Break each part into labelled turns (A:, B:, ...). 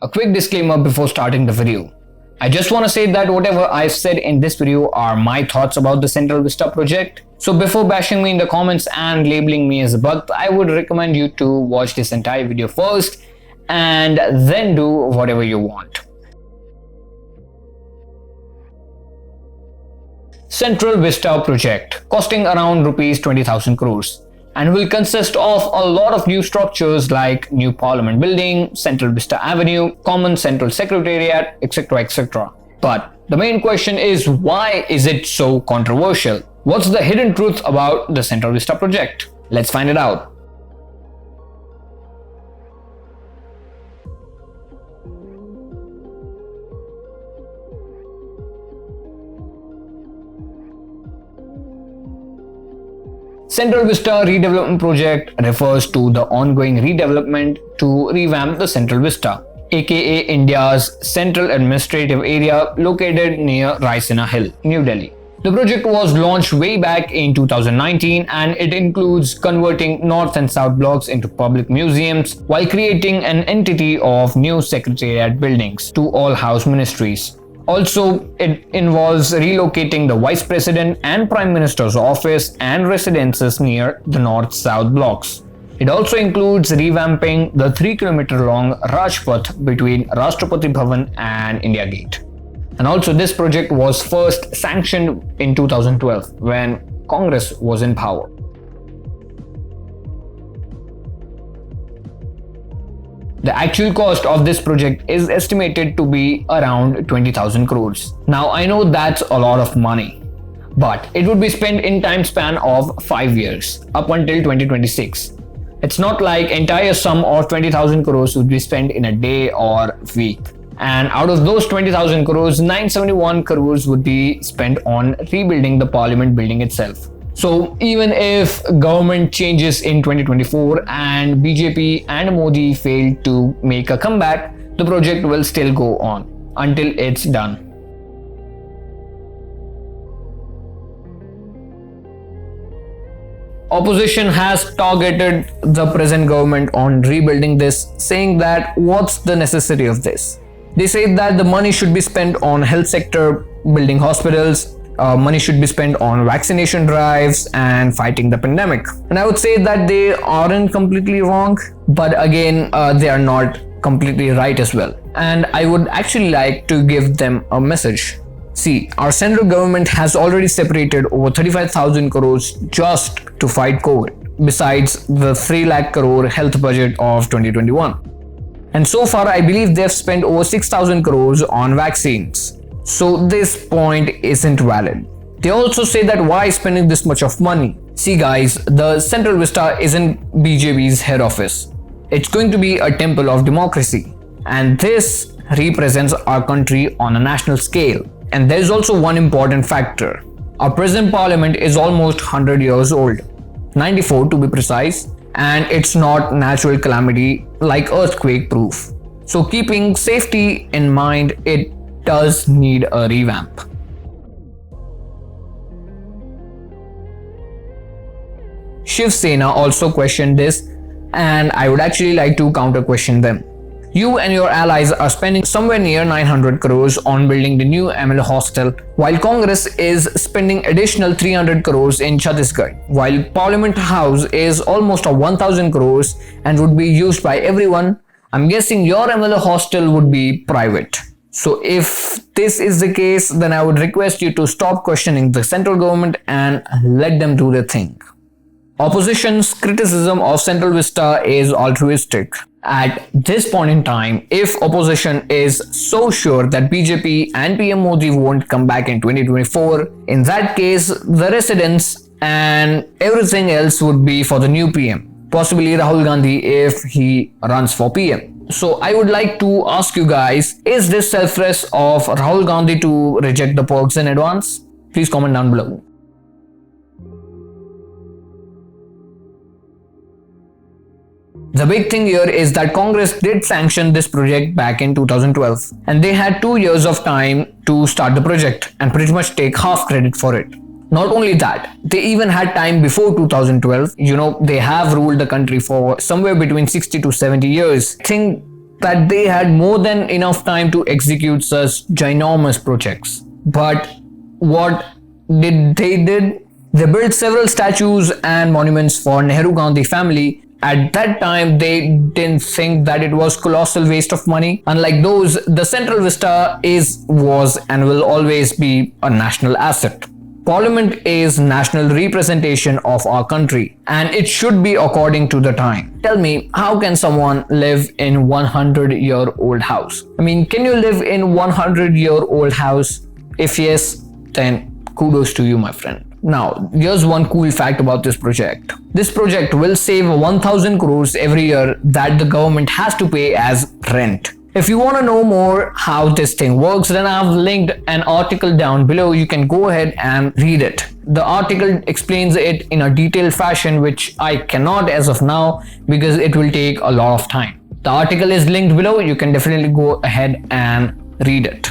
A: A quick disclaimer before starting the video. I just want to say that whatever I've said in this video are my thoughts about the Central Vista project. So before bashing me in the comments and labeling me as a bug, I would recommend you to watch this entire video first and then do whatever you want. Central Vista project costing around rupees 20,000 crores and will consist of a lot of new structures like new Parliament building, Central Vista Avenue, Common Central Secretariat, etc. But the main question is, why is it so controversial? What's the hidden truth about the Central Vista project? Let's find it out. Central Vista Redevelopment project refers to the ongoing redevelopment to revamp the Central Vista, aka India's central administrative area located near SENA Hill, New Delhi. The project was launched way back in 2019 and it includes converting north and south blocks into public museums while creating an entity of new secretariat buildings to all house ministries. Also, it involves relocating the Vice President and Prime Minister's office and residences near the north-south blocks. It also includes revamping the 3-kilometer long Rajpath between Rashtrapati Bhavan and India Gate. And also, this project was first sanctioned in 2012 when Congress was in power. The actual cost of this project is estimated to be around 20,000 crores. Now I know that's a lot of money, but it would be spent in time span of 5 years, up until 2026. It's not like entire sum of 20,000 crores would be spent in a day or week. And out of those 20,000 crores, 971 crores would be spent on rebuilding the Parliament building itself. So even if government changes in 2024 and BJP and Modi fail to make a comeback, the project will still go on until it's done. Opposition has targeted the present government on rebuilding this, saying that what's the necessity of this? They say that the money should be spent on health sector, building hospitals, money should be spent on vaccination drives and fighting the pandemic. And I would say that they aren't completely wrong, but again, they are not completely right as well. And I would actually like to give them a message. See, our central government has already separated over 35,000 crores just to fight COVID, besides the 3 lakh crore health budget of 2021. And so far, I believe they have spent over 6,000 crores on vaccines. So this point isn't valid. They also say that why spending this much of money? See guys, the Central Vista isn't BJP's head office. It's going to be a temple of democracy. And this represents our country on a national scale. And there's also one important factor. Our present parliament is almost 100 years old. 94 to be precise. And it's not natural calamity like earthquake proof. So keeping safety in mind, it does need a revamp. SHIV SENA also questioned this, and I would actually like to counter question them. You and your allies are spending somewhere near 900 crores on building the new ML hostel, while Congress is spending additional 300 crores in Chhattisgarh, while Parliament House is almost 1,000 crores and would be used by everyone. I'm guessing your ML hostel would be private. So if this is the case, then I would request you to stop questioning the central government and let them do their thing. Opposition's criticism of Central Vista is altruistic. At this point in time, if opposition is so sure that BJP and PM Modi won't come back in 2024, in that case, the residents and everything else would be for the new PM, possibly Rahul Gandhi if he runs for PM. So I would like to ask you guys, is this selfless of Rahul Gandhi to reject the perks in advance? Please comment down below. The big thing here is that Congress did sanction this project back in 2012 and they had 2 years of time to start the project and pretty much take half credit for it. Not only that, they even had time before 2012. They have ruled the country for somewhere between 60 to 70 years. I think that they had more than enough time to execute such ginormous projects. But what did they did? They built several statues and monuments for Nehru Gandhi family. At that time, they didn't think that it was colossal waste of money. Unlike those, the Central Vista was and will always be a national asset. Parliament is national representation of our country, and it should be according to the time. Tell me, how can someone live in 100-year-old house? I mean, can you live in 100-year-old house? If yes, then kudos to you, my friend. Now, here's one cool fact about this project. This project will save 1000 crores every year that the government has to pay as rent. If you want to know more how this thing works, then I've linked an article down below. You can go ahead and read it. The article explains it in a detailed fashion, which I cannot as of now because it will take a lot of time. The article is linked below. You can definitely go ahead and read it.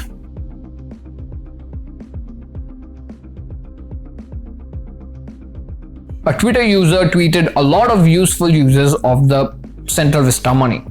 A: A Twitter user tweeted a lot of useful uses of the Central Vista money.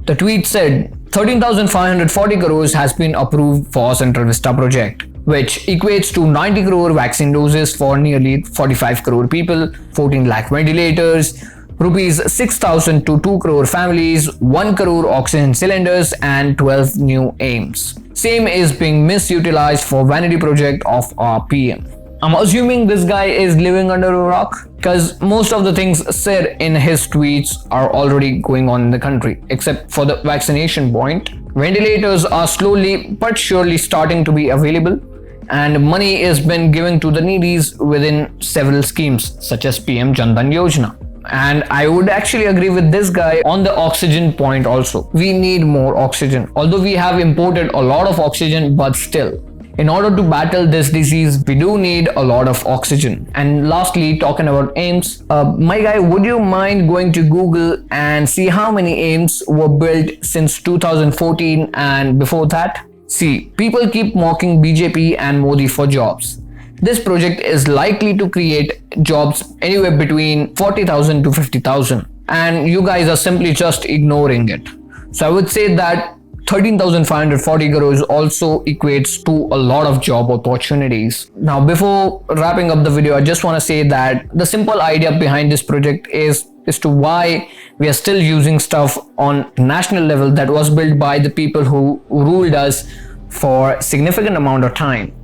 A: The tweet said 13,540 crores has been approved for Central Vista project, which equates to 90 crore vaccine doses for nearly 45 crore people, 14 lakh ventilators, rupees 6,000 to 2 crore families, 1 crore oxygen cylinders, and 12 new aims. Same is being misutilized for vanity project of our PM. I'm assuming this guy is living under a rock because most of the things said in his tweets are already going on in the country, except for the vaccination point. Ventilators are slowly but surely starting to be available, and money is being given to the needies within several schemes such as PM Jan Dhan Yojana. And I would actually agree with this guy on the oxygen point also. We need more oxygen. Although we have imported a lot of oxygen, but still, in order to battle this disease, we do need a lot of oxygen. And lastly, talking about aims, my guy, would you mind going to Google and see how many aims were built since 2014 and before that? See, people keep mocking BJP and Modi for jobs. This project is likely to create jobs anywhere between 40,000 to 50,000, and you guys are simply just ignoring it. So I would say that 13,540 crores also equates to a lot of job opportunities. Now, before wrapping up the video, I just want to say that the simple idea behind this project is to why we are still using stuff on national level that was built by the people who ruled us for a significant amount of time.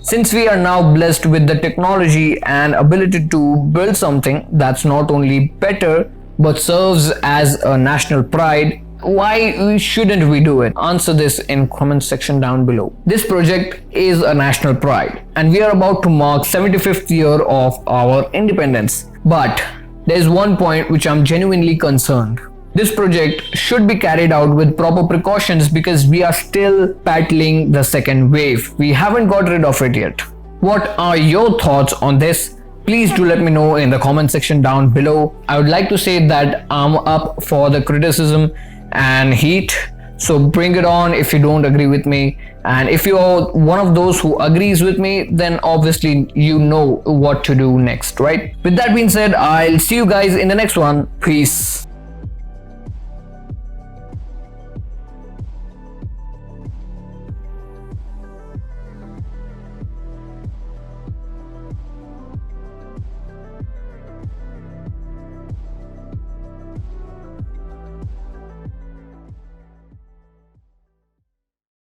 A: Since we are now blessed with the technology and ability to build something that's not only better but serves as a national pride, why shouldn't we do it? Answer this in comment section down below. This project is a national pride, and we are about to mark 75th year of our independence. But there's one point which I'm genuinely concerned. This project should be carried out with proper precautions because we are still battling the second wave. We haven't got rid of it yet. What are your thoughts on this? Please do let me know in the comment section down below. I would like to say that I'm up for the criticism and heat, so bring it on if you don't agree with me, and if you're one of those who agrees with me, then obviously you know what to do next, right? With that being said, I'll see you guys in the next one. Peace.